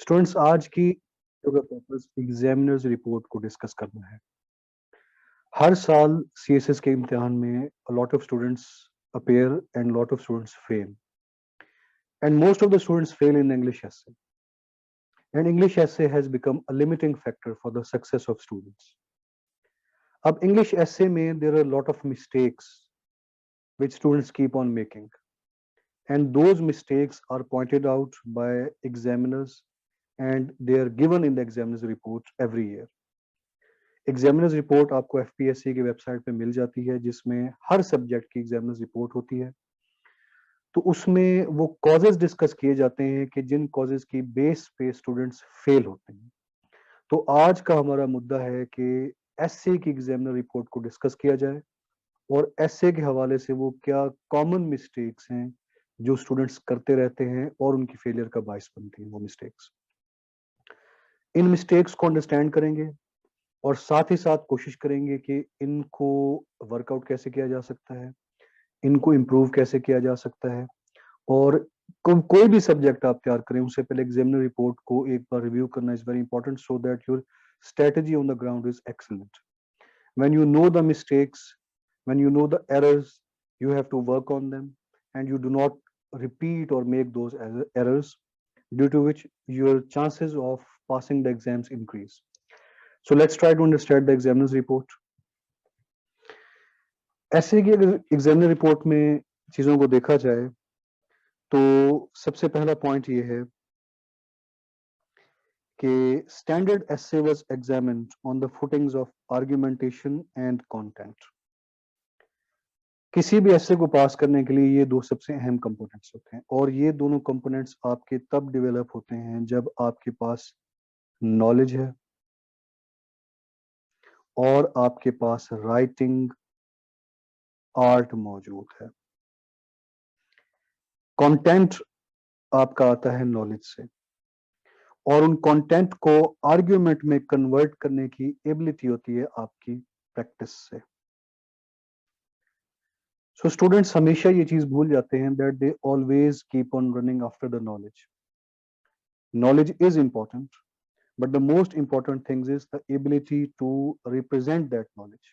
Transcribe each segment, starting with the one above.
Students, आज की video का पर्पस एग्जामिनर्स रिपोर्ट को डिस्कस करना है। हर साल सीएसएस के इम्तिहान में a lot of students appear and lot of students fail, and most of the students fail in English essay, and English essay has become a limiting factor for the success of students. अब English essay में there are a lot of mistakes which students keep on making, and those mistakes are pointed out by examiners and they are given in the examiner's report every year. Examiners report आपको FPSC की website पे मिल जाती है, जिसमें हर subject की examiners report होती है। तो उसमें वो कॉजेज डिस्कस किए जाते हैं कि जिन कॉजेज की बेस पे स्टूडेंट्स फेल होते हैं। तो आज का हमारा मुद्दा है कि एसए की एग्जामिनर रिपोर्ट को डिस्कस किया जाए और एसए के हवाले से वो क्या कॉमन मिस्टेक्स हैं जो स्टूडेंट्स करते रहते हैं और उनकी फेलियर का बायस बनती हैं वो मिस्टेक्स। इन मिस्टेक्स को अंडरस्टैंड करेंगे और साथ ही साथ कोशिश करेंगे कि इनको वर्कआउट कैसे किया जा सकता है, इनको इम्प्रूव कैसे किया जा सकता है। और कोई भी सब्जेक्ट आप तैयार करें उससे पहले एग्जामिनर रिपोर्ट को एक बार रिव्यू करना is very important, so that your strategy on the ground is excellent. When you know the mistakes, when you know the errors, you have to work on them and you do not repeat or make those errors, due to which your chances of passing the exams increase. So let's try to understand the examiner's report. ऐसे की अगर examiner report में चीजों को देखा जाए तो सबसे पहला पॉइंट ये है कि standard essay was examined on the footings of argumentation and content. किसी भी एसे को पास करने के लिए ये दो सबसे अहम कंपोनेंट्स होते हैं और ये दोनों कंपोनेंट्स आपके तब डेवलप होते हैं जब आपके पास नॉलेज है और आपके पास राइटिंग आर्ट मौजूद है। कंटेंट आपका आता है नॉलेज से और उन कंटेंट को आर्ग्यूमेंट में कन्वर्ट करने की एबिलिटी होती है आपकी प्रैक्टिस से। सो स्टूडेंट्स हमेशा ये चीज भूल जाते हैं that they always keep on running after the knowledge. Knowledge is important, but the most important thing is the ability to represent that knowledge,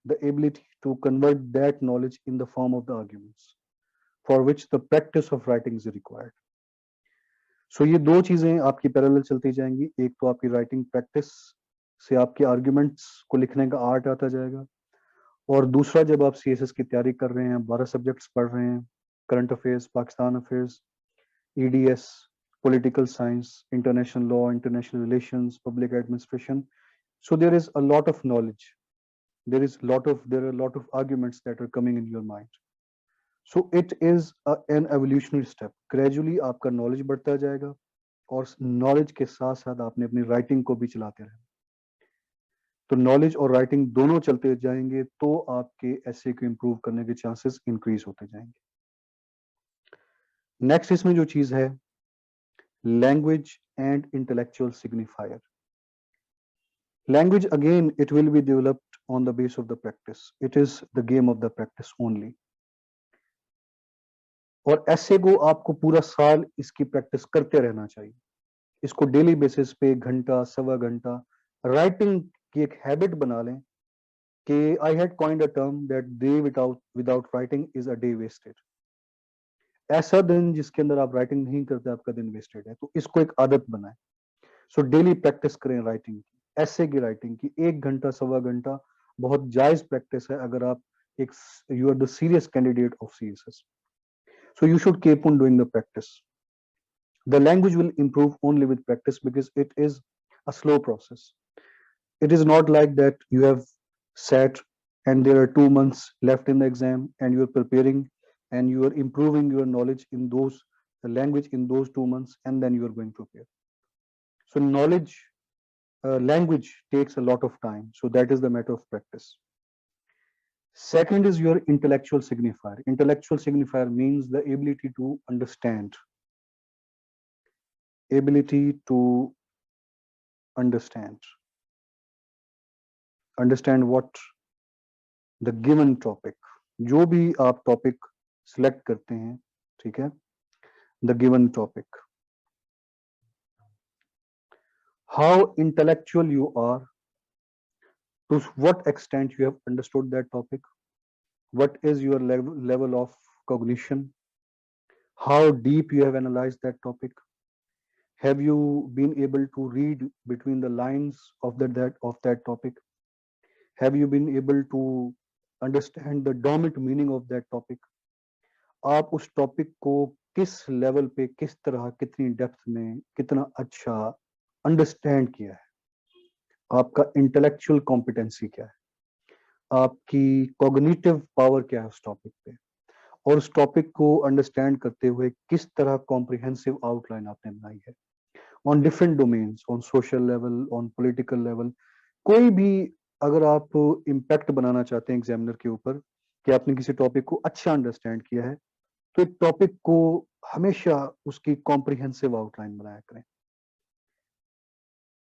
the ability to convert that knowledge in the form of the arguments, for which the practice of writing is required. सो ये दो चीजें आपकी parallel चलती जाएंगी। एक तो आपकी writing practice से आपके आर्ग्यूमेंट्स को लिखने का आर्ट आता जाएगा, और दूसरा जब आप सीएसएस की तैयारी कर रहे हैं, 12 सब्जेक्ट्स पढ़ रहे हैं, current affairs, Pakistan affairs, EDS, political science, international law, international relations, public administration. So there is a lot of knowledge. There are a lot of arguments that are coming in your mind. So it is an evolutionary step. Gradually आपका knowledge बढ़ता जाएगा और knowledge के साथ साथ आपने अपनी writing को भी चलाते रहना। तो knowledge और writing दोनों चलते जाएंगे तो आपके essay को improve करने के chances increase होते जाएंगे। Next इसमें जो चीज है, language and intellectual signifier. Language, again, it will be developed on the base of the practice. It is the game of the practice only. और ऐसे को आपको पूरा साल इसकी प्रैक्टिस करते रहना चाहिए। इसको डेली बेसिस पे घंटा सवा घंटा राइटिंग की एक हैबिट बना लें कि I had coined a term that day without writing is a day wasted. ऐसा दिन जिसके अंदर आप राइटिंग नहीं करते आपका दिन वेस्टेड है। तो इसको एक आदत बनाएं। सो डेली प्रैक्टिस करें राइटिंग की, ऐसे की राइटिंग की। एक घंटा सवा घंटा बहुत जायज प्रैक्टिस है अगर आप एक you are the serious candidate of CSS. So you should keep on doing the practice. The language will improve only with practice because it is a slow process. It is not like that you have sat and there are 2 months left in the exam and you are preparing and you are improving your knowledge in those the language in those 2 months and then you are going to prepare. So language takes a lot of time, so that is the matter of practice. Second is your intellectual signifier. Intellectual signifier means the ability to understand. Ability to understand. Understand what the given topic. जो भी आप topic select करते हैं, ठीक है, the given topic. how intellectual you are, to what extent you have understood that topic, what is your level of cognition, how deep you have analyzed that topic, have you been able to read between the lines of that topic, have you been able to understand the dormant meaning of that topic, आप उस topic को किस level पे, किस तरह, कितनी depth में, कितना अच्छा अंडरस्टैंड किया है, आपका इंटेलेक्चुअल कॉम्पिटेंसी क्या है, आपकी कॉग्निटिव पावर क्या है उस टॉपिक पे, और उस टॉपिक को अंडरस्टैंड करते हुए किस तरह कॉम्प्रिहेंसिव आउटलाइन आपने बनाई है on different domains, on social level, on political level. कोई भी, अगर आप इम्पैक्ट बनाना चाहते हैं एग्जामिनर के ऊपर कि आपने किसी टॉपिक को अच्छा अंडरस्टैंड किया है, तो एक टॉपिक को हमेशा उसकी कॉम्प्रिहेंसिव आउटलाइन बनाया करें।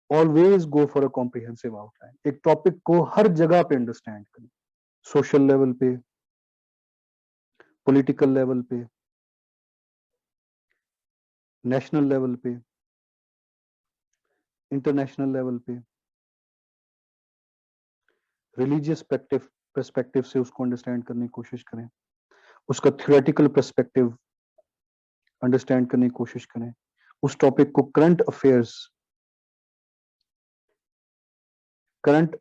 Always go for a comprehensive outline. एक टॉपिक को हर जगह पे अंडरस्टैंड करें, सोशल लेवल पे, पॉलिटिकल लेवल पे, नेशनल लेवल पे, इंटरनेशनल लेवल पे, रिलीजियस पर्सपेक्टिव से उसको अंडरस्टैंड करने की कोशिश करें, उसका थ्योरेटिकल पर्सपेक्टिव अंडरस्टैंड करने की कोशिश करें, उस टॉपिक को करंट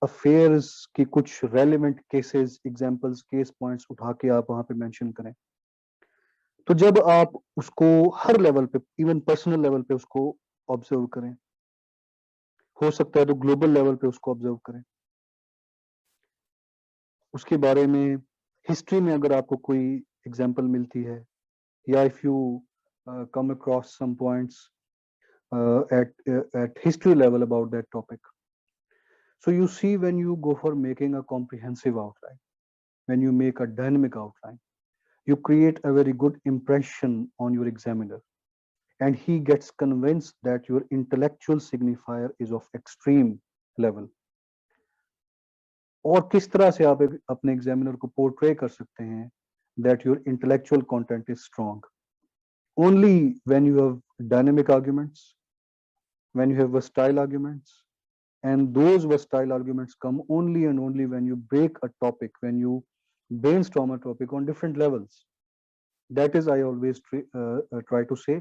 अफेयर्स की कुछ relevant cases, examples, case points उठा के आप वहां पे मेंशन करें। तो जब आप उसको हर लेवल पे, इवन पर्सनल लेवल पे उसको ऑब्जर्व करें, हो सकता है तो ग्लोबल लेवल पे उसको ऑब्जर्व करें, उसके बारे में हिस्ट्री में अगर आपको कोई एग्जांपल मिलती है, या if you come across some points at history level about that topic. So you see, when you go for making a comprehensive outline, when you make a dynamic outline, you create a very good impression on your examiner, and he gets convinced that your intellectual signifier is of extreme level. और किस तरह से आप अपने examiner को portray कर सकते हैं that your intellectual content is strong? Only when you have dynamic arguments, when you have versatile arguments, and those versatile arguments come only and only when you break a topic, when you brainstorm a topic on different levels. That is, I always try to say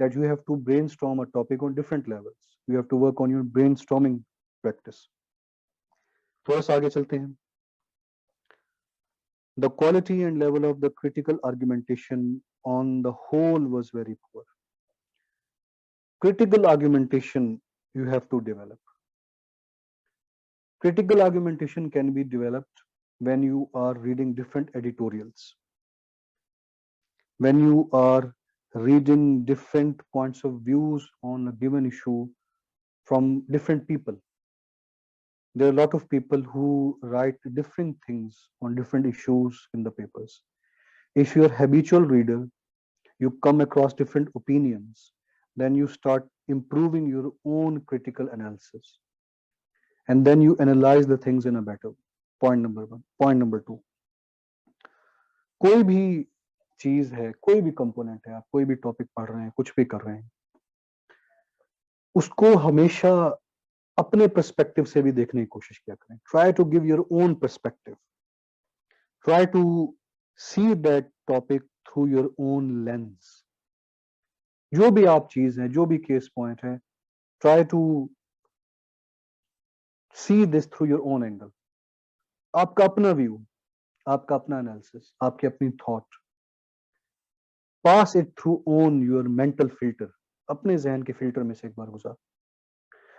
that you have to brainstorm a topic on different levels. You have to work on your brainstorming practice. थोड़ा सा आगे चलते हैं. The quality and level of the critical argumentation on the whole was very poor. Critical argumentation you have to develop. Critical argumentation can be developed when you are reading different editorials, when you are reading different points of views on a given issue from different people. There are a lot of people who write different things on different issues in the papers. If you're a habitual reader, you come across different opinions, then you start improving your own critical analysis. And then you analyze the things in a better way. Point number one. Point number two. कोई भी चीज है, कोई भी component है, आप कोई भी टॉपिक पढ़ रहे हैं, कुछ भी कर रहे हैं, उसको हमेशा अपने पर्सपेक्टिव से भी देखने की कोशिश किया करें. Try to give your own perspective. Try to see that topic through your own lens. जो भी आप चीज है, जो भी केस पॉइंट है, try to see this through your own angle. आपका अपना व्यू, आपका अपना एनालिसिस, आपकी अपनी thought. Pass it through own your mental filter. अपने जहन के फिल्टर में से एक बार गुजार.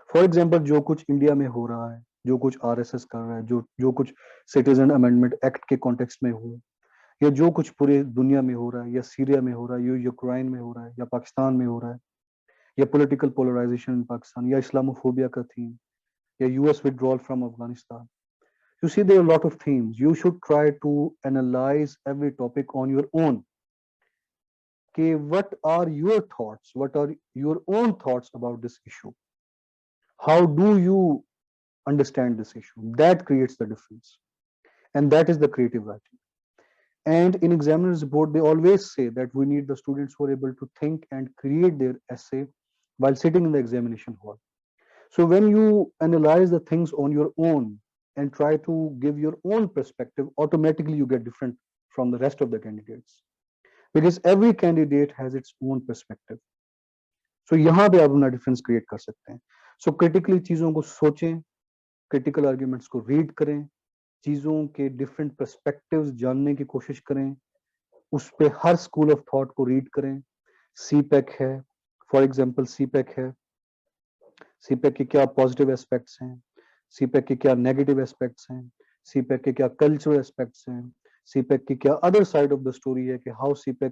फॉर एग्जाम्पल, जो कुछ इंडिया में हो रहा है, जो कुछ आरएसएस कर रहा है, जो कुछ सिटीजन अमेंडमेंट एक्ट के कॉन्टेक्स्ट में हुआ, या जो कुछ पूरे दुनिया में हो रहा है, या सीरिया में हो रहा है, या यूक्रेन में हो रहा है, या पाकिस्तान में हो रहा है, या पॉलिटिकल पोलराइजेशन इन पाकिस्तान, या इस्लामोफोबिया का थीम, या US withdrawal from Afghanistan. You see, there are a lot of themes. You should try to analyze every topic on your own. Okay, what are your thoughts? What are your own thoughts about this issue? How do you understand this issue? That creates the difference. And that is the creative writing. And in examiner's report, they always say that we need the students who are able to think and create their essay while sitting in the examination hall. So when you analyze the things on your own and try to give your own perspective, automatically you get different from the rest of the candidates, because every candidate has its own perspective. So यहाँ पे आप अपना difference create कर सकते हैं. So critically चीजों को सोचें, critical arguments को read करें, चीजों के different perspectives जानने की कोशिश करें, उस पे हर school of thought को read करें. CPEC है, for example CPEC है, CPEC के क्या पॉजिटिव एस्पेक्ट्स हैं, CPEC के क्या नेगेटिव एस्पेक्ट्स हैं, CPEC के क्या कल्चरल एस्पेक्ट्स हैं, CPEC की क्या other side of the story है कि how CPEC,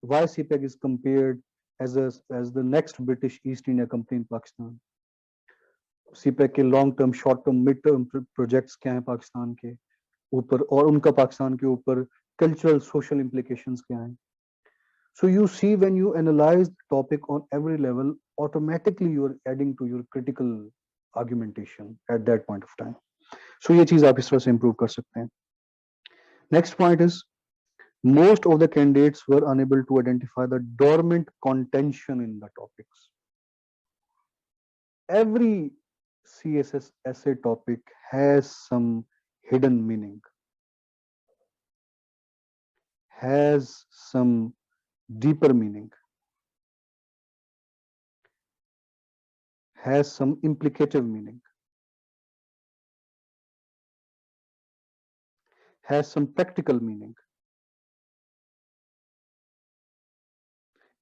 why CPEC is compared as the next British East India Company in Pakistan. CPEC के long term, short term, mid term projects क्या हैं पाकिस्तान के ऊपर, और उनका पाकिस्तान के ऊपर कल्चरल सोशल implications क्या हैं. So you see, when you analyze the topic on every level, automatically you are adding to your critical argumentation at that point of time. So ये चीज आप इस तरह से improve कर सकते हैं. Next point is, most of the candidates were unable to identify the dormant contention in the topics. Every CSS essay topic has some hidden meaning, has some deeper meaning, has some implicative meaning, has some practical meaning.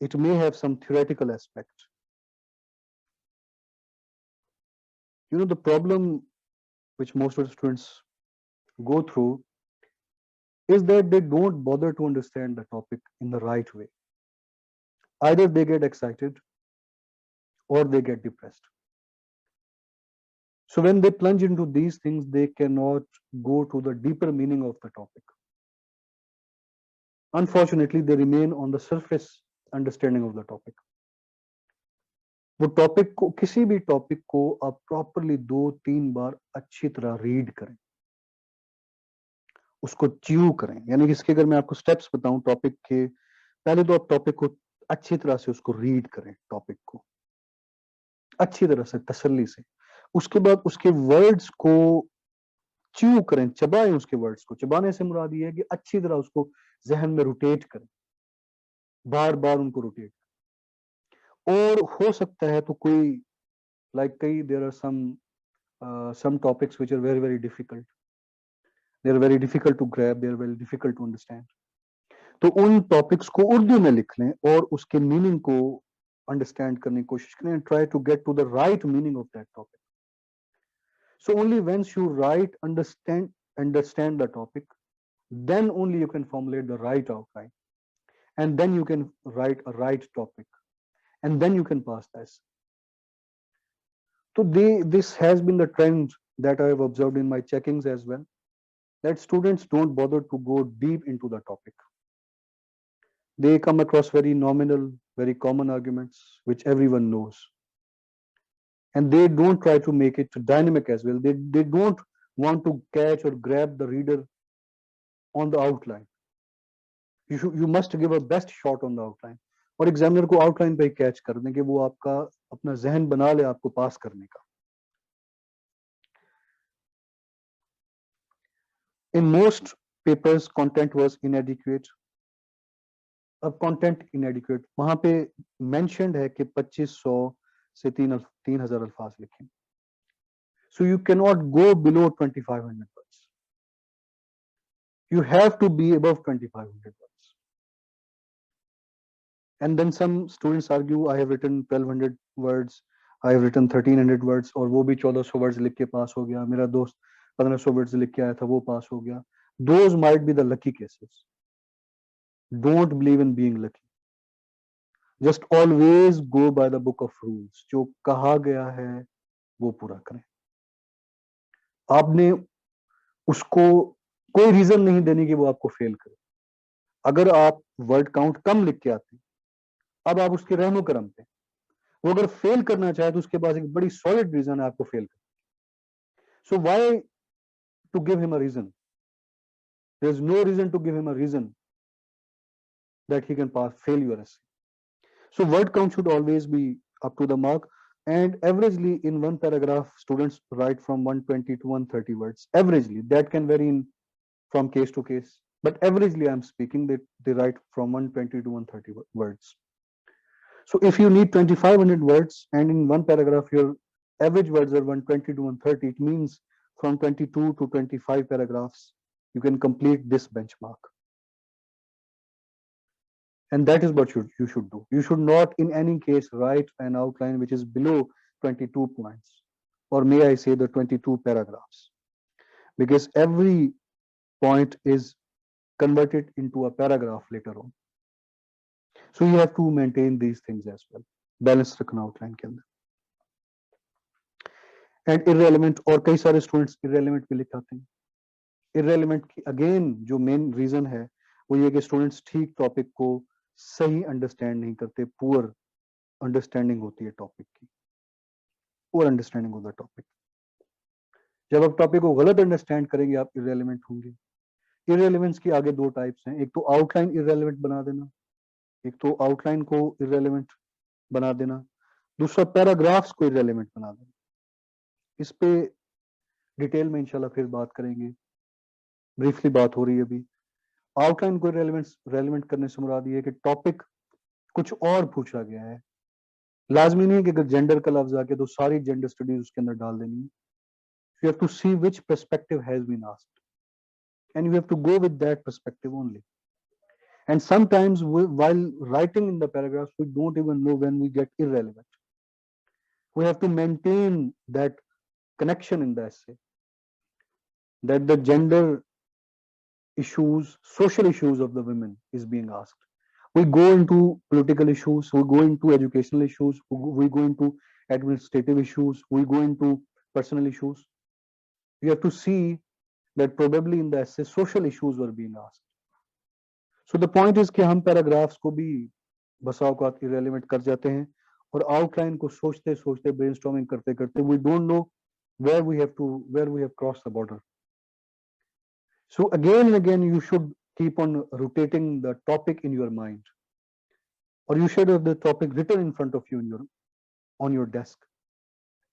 It may have some theoretical aspect. You know, the problem which most of the students go through is that they don't bother to understand the topic in the right way. Either they get excited or they get depressed. So when they plunge into these things, they cannot go to the deeper meaning of the topic. Unfortunately, they remain on the surface understanding of the topic. वो topic को, किसी भी topic को आप properly 2-3 बार अच्छी तरह read करें, उसको च्यू करें. यानी कि इसके अगर मैं आपको स्टेप्स बताऊं टॉपिक के, पहले तो आप टॉपिक को अच्छी तरह से उसको रीड करें, टॉपिक को अच्छी तरह से तसल्ली से. उसके बाद उसके वर्ड्स को च्यू करें, चबाएं उसके वर्ड्स को. चबाने से मुराद ये है कि अच्छी तरह उसको जहन में रोटेट करें, बार बार उनको रोटेट. और हो सकता है तो कोई कई there are some topics which are very difficult. They are very difficult to grab, they are very difficult to understand. तो उन टॉपिक्स को उर्दू में लिख लें और उसके मीनिंग को अंडरस्टैंड करने की कोशिश करें, and try to get to the right meaning of that topic. So only once you understand the topic, then only you can formulate the right outline, and then you can write a right topic, and then you can pass this. So this has been the trend that I have observed in my checkings as well, that students don't bother to go deep into the topic. They come across very nominal, very common arguments which everyone knows, and they don't try to make it dynamic as well. They don't want to catch or grab the reader on the outline. You must give a best shot on the outline, और examiner को outline पे catch कर दें कि वो आपका अपना जहन बना ले आपको पास करने का. In most papers, content was inadequate. अब कंटेंट inadequate वहां पे mentioned है कि 2500 से 3000 अल्फाज लिखें. So you cannot go below 2500 words. You have to be above 2500 words. And then some students argue, I have written 1200 words, I have written 1300 words, और वो भी 1400 words लिख के पास हो गया. मेरा दोस्त 1500 words लिख के आया था, वो पास हो गया. Those might be the lucky cases. Don't believe in being lucky. Just always go by the book of rules. जो कहा गया है वो पूरा करें. आपने उसको कोई रीजन नहीं देने की वो आपको फेल करे. अगर आप वर्ड काउंट कम लिख के आते हैं, अब आप उसके रहमो करम पे, वो अगर फेल करना चाहे तो उसके पास एक बड़ी सॉलिड रीजन है आपको फेल करने. So why to give him a reason? There is no reason to give him a reason that he can pass fail your essay. So word count should always be up to the mark, and averagely in one paragraph students write from 120 to 130 words. Averagely, that can vary in from case to case, but averagely I'm speaking that they write from 120 to 130 words. So if you need 2500 words and in one paragraph your average words are 120 to 130, it means from 22 to 25 paragraphs you can complete this benchmark. And that is what you should do. You should not in any case write an outline which is below 22 points, or may I say the 22 paragraphs, because every point is converted into a paragraph later on. So you have to maintain these things as well. Balance रखना outline के अंदर. And irrelevant, और कई सारे students irrelevant भी लिखाते हैं. Irrelevant की अगेन जो मेन रीजन है वो ये कि स्टूडेंट्स ठीक टॉपिक को सही अंडरस्टैंड नहीं करते, पुअर अंडरस्टैंडिंग होती है टॉपिक की, poor understanding of the topic. जब आप टॉपिक को गलत अंडरस्टैंड करेंगे आप इररेलेवेंट होंगे. इररेलेवेंस की आगे दो टाइप्स हैं, एक तो आउटलाइन इररेलेवेंट बना देना, एक तो आउटलाइन को इररेलेवेंट बना देना, दूसरा पैराग्राफ्स को इररेलेवेंट बना देना. इस पे डिटेल में इंशाल्लाह फिर बात करेंगे, ब्रीफली बात हो रही है अभी. आउटलाइन को रेलेवेंट करने से मुराद ये है कि टॉपिक कुछ और पूछा गया है. लाजमी नहीं है कि अगर जेंडर का लफ्ज आके तो सारी जेंडर स्टडीज उसके अंदर डाल देनी है. You have to see which perspective has been asked and you have to go with that perspective only. And sometimes while writing in the paragraphs, we don't even know when we get irrelevant. We have to maintain that connection in the essay, that the gender issues, social issues of the women is being asked. We go into political issues, we go into educational issues, we go into administrative issues, we go into personal issues. You have to see that probably in the essay social issues were being asked. So the point is कि हम paragraphs को भी बसा औकात irrelevant कर जाते हैं और आउटलाइन को सोचते सोचते ब्रेनस्टॉर्मिंग करते करते we don't know where we have crossed the border. So again and again you should keep on rotating the topic in your mind, or you should have the topic written in front of you on your desk.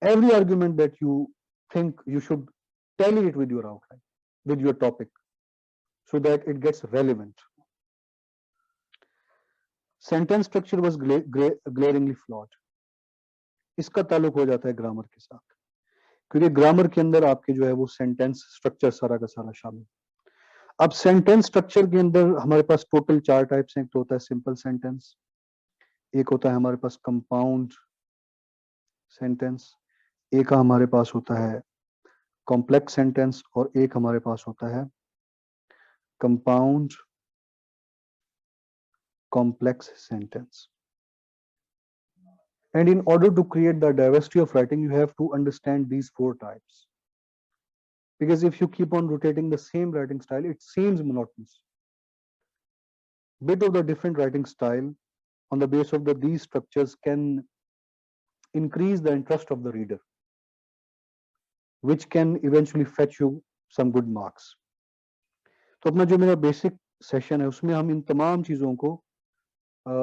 Every argument that you think, you should tally it with your outline, with your topic, so that it gets relevant. Sentence structure was glaringly flawed. इसका ताल्लुक हो जाता है grammar के साथ, क्योंकि grammar के अंदर आपके जो है वो सेंटेंस स्ट्रक्चर सारा का सारा शामिल. अब सेंटेंस स्ट्रक्चर के अंदर हमारे पास टोटल 4 टाइप्स हैं. एक तो होता है सिंपल सेंटेंस, एक होता है हमारे पास कंपाउंड सेंटेंस, एक हमारे पास होता है कॉम्प्लेक्स सेंटेंस, और एक हमारे पास होता है compound complex sentence. And in order to create the diversity of writing, you have to understand these 4 types. Because if you keep on rotating the same writing style, it seems monotonous. Bit of the different writing style on the base of these structures can increase the interest of the reader, which can eventually fetch you some good marks. तो अपना जो मेरा basic session है उसमें हम इन तमाम चीजों को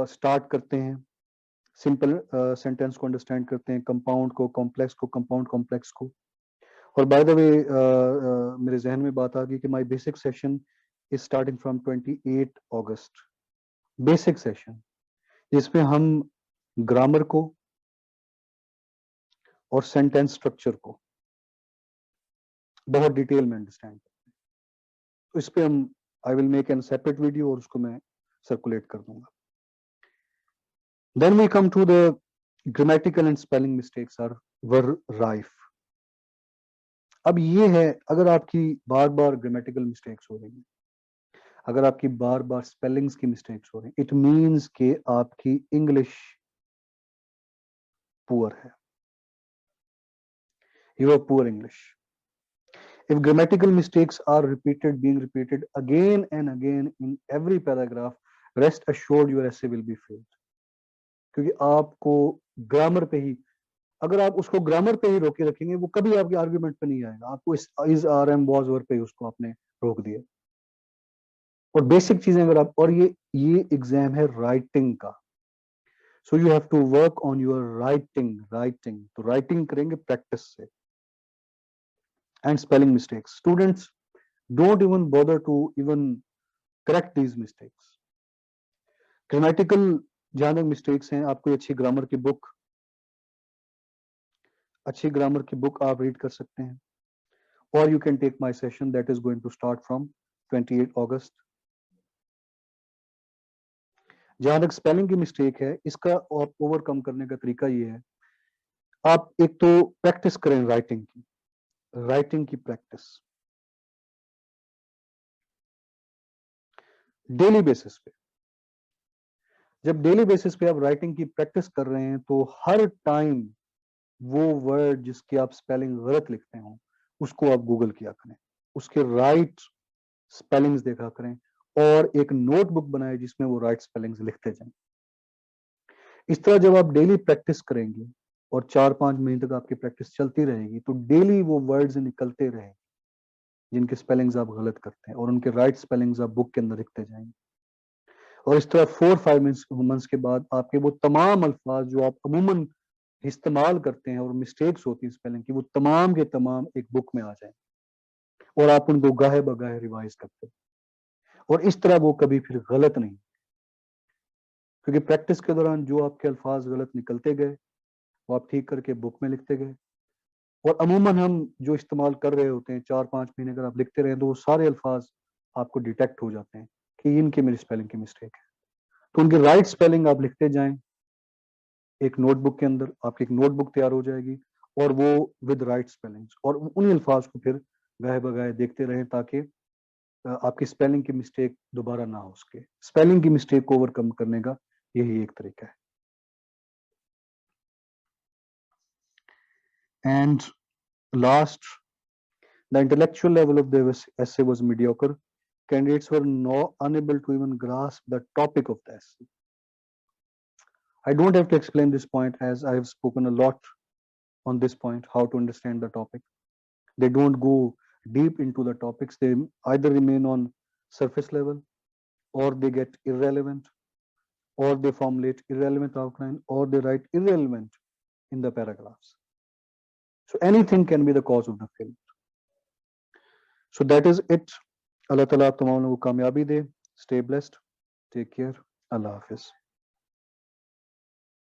स्टार्ट करते हैं. सिंपल सेंटेंस को अंडरस्टैंड करते हैं, कंपाउंड को, कॉम्प्लेक्स को, कंपाउंड कॉम्प्लेक्स को. और बाय द वे मेरे जहन में बात आ गई कि my basic session is starting from 28 August. Basic session जिसमें हम ग्रामर को और सेंटेंस स्ट्रक्चर को बहुत डिटेल में अंडरस्टैंड करते हैं. तो इस पे हम I will make an separate video और उसको मैं सर्कुलेट कर दूंगा. Then we come to the grammatical and spelling mistakes were rife. अब ये है, अगर आपकी बार बार ग्रामेटिकल मिस्टेक्स हो रही हैं, अगर आपकी बार बार स्पेलिंग्स की मिस्टेक्स हो रही हैं, इट मीन्स कि आपकी इंग्लिश पुअर है. You have poor English. If grammatical mistakes are being repeated again and again in every paragraph, rest assured your essay will be failed. क्योंकि आपको ग्रामर पे ही, अगर आप उसको ग्रामर पे ही रोके रखेंगे वो कभी आपके आर्गुमेंट पे नहीं आएगा. आपको इस आर एम वॉज वर पे उसको आपने रोक दिया. और बेसिक चीजें अगर आप, और ये एग्जाम है राइटिंग का, So you have to work on your writing. तो writing करेंगे practice से. And spelling mistakes. Students don't even bother to even correct these mistakes. Grammatical जहां तक mistakes हैं, आप कोई अच्छी grammar की book आप read कर सकते हैं. Or you can take my session that is going to start from 28 August. जहां तक स्पेलिंग की मिस्टेक है, इसका ओवरकम करने का तरीका ये है, आप एक तो प्रैक्टिस करें राइटिंग की प्रैक्टिस डेली बेसिस पे. जब डेली बेसिस पे आप राइटिंग की प्रैक्टिस कर रहे हैं तो हर टाइम वो वर्ड जिसकी आप स्पेलिंग गलत लिखते हो उसको आप गूगल किया करें, उसके राइट स्पेलिंग्स देखा करें और एक नोटबुक बनाए जिसमें वो राइट स्पेलिंग्स लिखते जाएं. इस तरह जब आप डेली प्रैक्टिस करेंगे और 4-5 महीने तक आपकी प्रैक्टिस चलती रहेगी तो डेली वो वर्ड्स निकलते रहेंगे जिनके स्पेलिंग्स आप गलत करते हैं और उनके राइट स्पेलिंग्स आप बुक के अंदर लिखते जाएंगे. और इस तरह 4-5 मंथ्स के बाद आपके वो तमाम अल्फाज जो आप अमूमन इस्तेमाल करते हैं और मिस्टेक्स होती है स्पेलिंग की, वो तमाम के तमाम एक बुक में आ जाएंगे और आप उनको गाहे बगाहे रिवाइज करते हैं और इस तरह वो कभी फिर गलत नहीं, क्योंकि प्रैक्टिस के दौरान जो आपके अल्फाज गलत निकलते गए वो आप ठीक करके बुक में लिखते गए. और अमूमन हम जो इस्तेमाल कर रहे होते हैं 4-5 महीने अगर आप लिखते रहे तो वो सारे अल्फाज आपको डिटेक्ट हो जाते हैं कि इनकी मेरी स्पेलिंग की मिस्टेक है. तो उनकी राइट स्पेलिंग आप लिखते जाएं एक नोटबुक के अंदर, आपकी एक नोटबुक तैयार हो जाएगी और वो विद राइट स्पेलिंग्स, और उन्हीं अल्फाज को फिर गाहे बगाहे देखते रहें ताकि आपकी स्पेलिंग की मिस्टेक दोबारा ना हो सके. स्पेलिंग की मिस्टेक को ओवरकम करने का यही एक तरीका है. And last, the intellectual level of the essay was mediocre. Candidates were unable to even grasp the topic of the essay. I don't have to explain this point as I have spoken a lot on this point, how to understand the topic. They don't go deep into the topics. They either remain on surface level, or they get irrelevant, or they formulate irrelevant outline, or they write irrelevant in the paragraphs. So anything can be the cause of the failure. So that is it. Allah Ta'ala आप तमाम लोगों को कामयाबी दे. Stay blessed. Take care. Allah Hafiz.